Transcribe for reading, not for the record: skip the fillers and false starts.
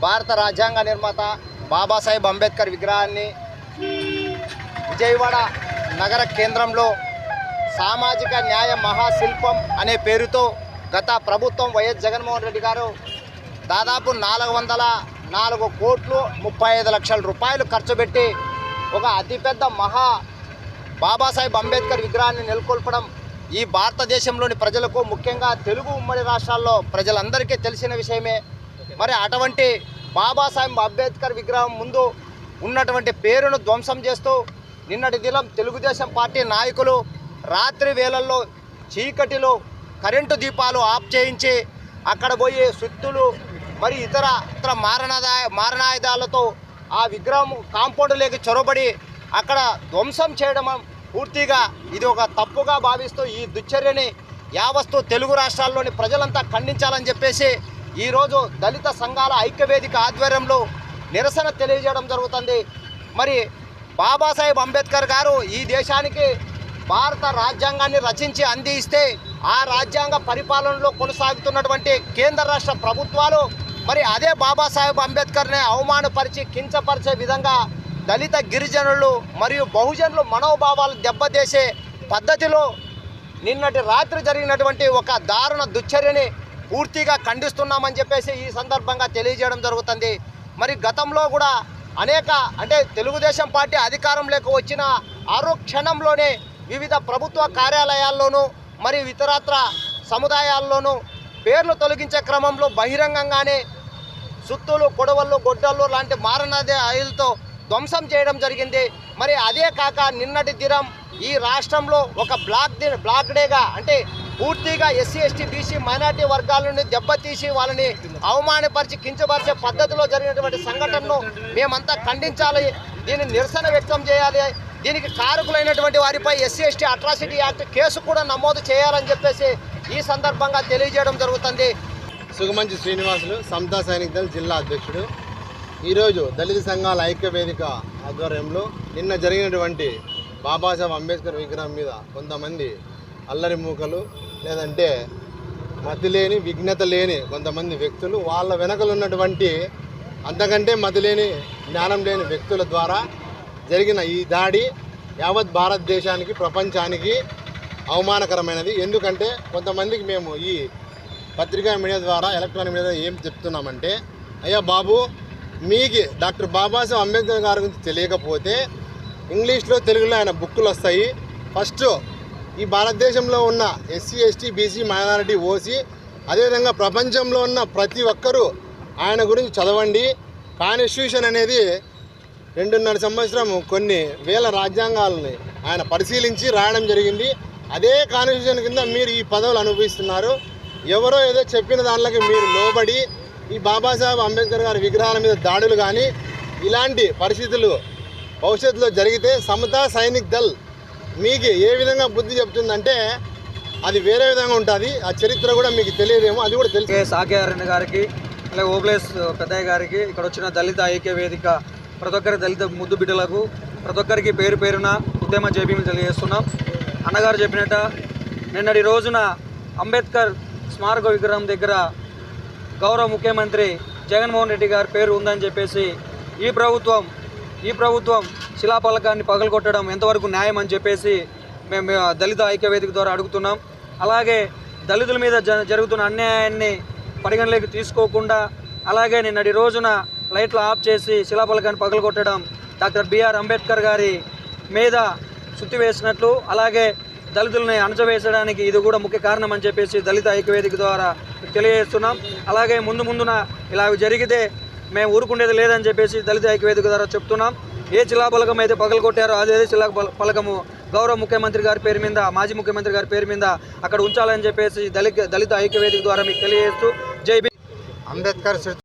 భారత రాజ్యాంగ నిర్మాత బాబాసాహెబ్ అంబేద్కర్ విగ్రహాన్ని విజయవాడ నగర కేంద్రంలో సామాజిక న్యాయ మహాశిల్పం అనే పేరుతో గత ప్రభుత్వం వైఎస్ జగన్మోహన్ రెడ్డి గారు దాదాపు 404,35 లక్షల ఖర్చు పెట్టి ఒక అతిపెద్ద బాబాసాహెబ్ అంబేద్కర్ విగ్రహాన్ని నెలకొల్పడం ఈ భారతదేశంలోని ప్రజలకు, ముఖ్యంగా తెలుగు ఉమ్మడి రాష్ట్రాల్లో ప్రజలందరికీ తెలిసిన విషయమే. మరి అటువంటి బాబాసాహెబ్ అంబేద్కర్ విగ్రహం ముందు ఉన్నటువంటి పేరును ధ్వంసం చేస్తూ నిన్నటి దినం తెలుగుదేశం పార్టీ నాయకులు రాత్రి వేళల్లో చీకటిలో కరెంటు దీపాలు ఆఫ్ చేయించి అక్కడ పోయి సుత్తులు మరి ఇతర మారణాయుధాలతో ఆ విగ్రహం కాంపౌండ్లోకి చొరబడి అక్కడ ధ్వంసం చేయడం పూర్తిగా ఇది ఒక తప్పుగా భావిస్తూ ఈ దుశ్చర్యని యావత్తు తెలుగు రాష్ట్రాల్లోని ప్రజలంతా ఖండించాలని చెప్పేసి ఈరోజు దళిత సంఘాల ఐక్యవేదిక ఆధ్వర్యంలో నిరసన తెలియజేయడం జరుగుతుంది. మరి బాబాసాహెబ్ అంబేద్కర్ గారు ఈ దేశానికి భారత రాజ్యాంగాన్ని రచించి అందిస్తే ఆ రాజ్యాంగ పరిపాలనలో కొనసాగుతున్నటువంటి కేంద్ర రాష్ట్ర ప్రభుత్వాలు మరి అదే బాబాసాహెబ్ అంబేద్కర్ని అవమానపరిచి కించపరిచే విధంగా దళిత గిరిజనులు మరియు బహుజనులు మనోభావాలు దెబ్బతీసే పద్ధతిలో నిన్నటి రాత్రి జరిగినటువంటి ఒక దారుణ దుశ్చర్యని పూర్తిగా ఖండిస్తున్నామని చెప్పేసి ఈ సందర్భంగా తెలియజేయడం జరుగుతుంది. మరి గతంలో కూడా తెలుగుదేశం పార్టీ అధికారంలోకి వచ్చిన క్షణంలోనే వివిధ ప్రభుత్వ కార్యాలయాల్లోనూ మరియు ఇతరత్ర సముదాయాల్లోనూ పేర్లు తొలగించే క్రమంలో బహిరంగంగానే సుత్తులు, కొడవళ్ళు, గొడ్డళ్ళు లాంటి మారణాయుధాలతో ధ్వంసం చేయడం జరిగింది. మరి అదే కాక నిన్నటి దినం ఈ రాష్ట్రంలో ఒక బ్లాక్ డేగా పూర్తిగా ఎస్సీ, ఎస్టీ, బీసీ, మైనార్టీ వర్గాల నుండి దెబ్బతీసి వాళ్ళని అవమానపరిచి కించపరిచే పద్ధతిలో జరిగినటువంటి సంఘటనను మేమంతా ఖండించాలి, దీన్ని నిరసన వ్యక్తం చేయాలి. దీనికి కారకులైనటువంటి వారిపై SC, ST atrocity act case కూడా నమోదు చేయాలని చెప్పేసి ఈ సందర్భంగా తెలియజేయడం జరుగుతుంది. సుగమంచి శ్రీనివాసులు, సమతా సైనిక్ దళ్ జిల్లా అధ్యక్షుడు. ఈరోజు దళిత సంఘాల ఐక్యవేదిక ఆధ్వర్యంలో నిన్న జరిగినటువంటి బాబాసాహెబ్ అంబేద్కర్ విగ్రహం మీద కొంతమంది అల్లరి మూకలు లేదంటే మతి లేని, విఘ్నత లేని కొంతమంది వ్యక్తులు వాళ్ళ వెనకలు ఉన్నటువంటి అంతకంటే మతి లేని, జ్ఞానం లేని వ్యక్తుల ద్వారా జరిగిన ఈ దాడి యావత్ భారతదేశానికి, ప్రపంచానికి అవమానకరమైనది. ఎందుకంటే కొంతమందికి మేము ఈ పత్రికా మీడియా ద్వారా, ఎలక్ట్రానిక్ మీడియా ఏం చెప్తున్నామంటే, అయ్యా బాబు, మీకు డాక్టర్ బాబాసాహెబ్ అంబేద్కర్ గారి గురించి తెలియకపోతే ఇంగ్లీష్లో, తెలుగులో ఆయన బుక్కులు వస్తాయి. ఫస్ట్ ఈ భారతదేశంలో ఉన్న SC, ST, BC, minority, OC, అదేవిధంగా ప్రపంచంలో ఉన్న ప్రతి ఒక్కరూ ఆయన గురించి చదవండి. కాన్స్టిట్యూషన్ అనేది 2.5 సంవత్సరం కొన్ని వేల రాజ్యాంగాలని ఆయన పరిశీలించి రాయడం జరిగింది. అదే కాన్స్టిట్యూషన్ కింద మీరు ఈ పదవులు అనుభవిస్తున్నారు. ఎవరో ఏదో చెప్పిన దానిలోకి మీరు లోబడి ఈ బాబాసాహెబ్ అంబేద్కర్ గారి విగ్రహాల మీద దాడులు కానీ ఇలాంటి పరిస్థితులు భవిష్యత్తులో జరిగితే సమతా సైనిక్ దళ్ మీకు ఏ విధంగా బుద్ధి చెప్తుందంటే అది వేరే విధంగా ఉంటుంది. ఆ చరిత్ర కూడా మీకు తెలియదేమో, అది కూడా తెలుసు. సాకేఆర్ఎన్ గారికి, అలాగే ఓబ్లేస్ పెద్దయ్య గారికి, ఇక్కడ వచ్చిన దళిత ఐక్య వేదిక ప్రతి ఒక్కరి దళిత ముద్దు బిడ్డలకు ప్రతి ఒక్కరికి పేరు పేరున ఉద్యమ జేబీలు తెలియజేస్తున్నాం. అన్నగారు చెప్పినట్ట నిన్నటి రోజున అంబేద్కర్ స్మారక విగ్రహం దగ్గర గౌరవ ముఖ్యమంత్రి జగన్మోహన్ రెడ్డి గారి పేరు ఉందని చెప్పేసి ఈ ప్రభుత్వం శిలాఫలకాన్ని పగలగొట్టడం ఎంతవరకు న్యాయం అని చెప్పేసి మేము దళిత ఐక్యవేదిక ద్వారా అడుగుతున్నాం. అలాగే దళితుల మీద జరుగుతున్న అన్యాయాన్ని పరిగణలోకి తీసుకోకుండా, అలాగే నిన్నటి రోజున లైట్లు ఆఫ్ చేసి శిలాఫలకాన్ని పగలగొట్టడం డాక్టర్ బిఆర్ అంబేద్కర్ గారి మీద సుత్తి వేసినట్లు, అలాగే దళితులని అణచవేసడానికి ఇది కూడా ముఖ్య కారణం అని చెప్పేసి దళిత ఐక్యవేదిక ద్వారా తెలియజేస్తున్నాం. అలాగే ముందున ఇలా జరిగితే మేము ఊరుకుండేది లేదని చెప్పేసి దళిత ఐక్యవేదిక ద్వారా చెప్తున్నాం. ఏ శిలాఫలకం అయితే పగలగొట్టారో అదే శిలాఫలకము గౌరవ ముఖ్యమంత్రి గారి పేరు మీద, మాజీ ముఖ్యమంత్రి గారి పేరు మీద అక్కడ ఉంచాలని చెప్పేసి దళిత ఐక్యవేదిక ద్వారా మీకు తెలియజేస్తూ జై భీమ్. అంబేద్కర్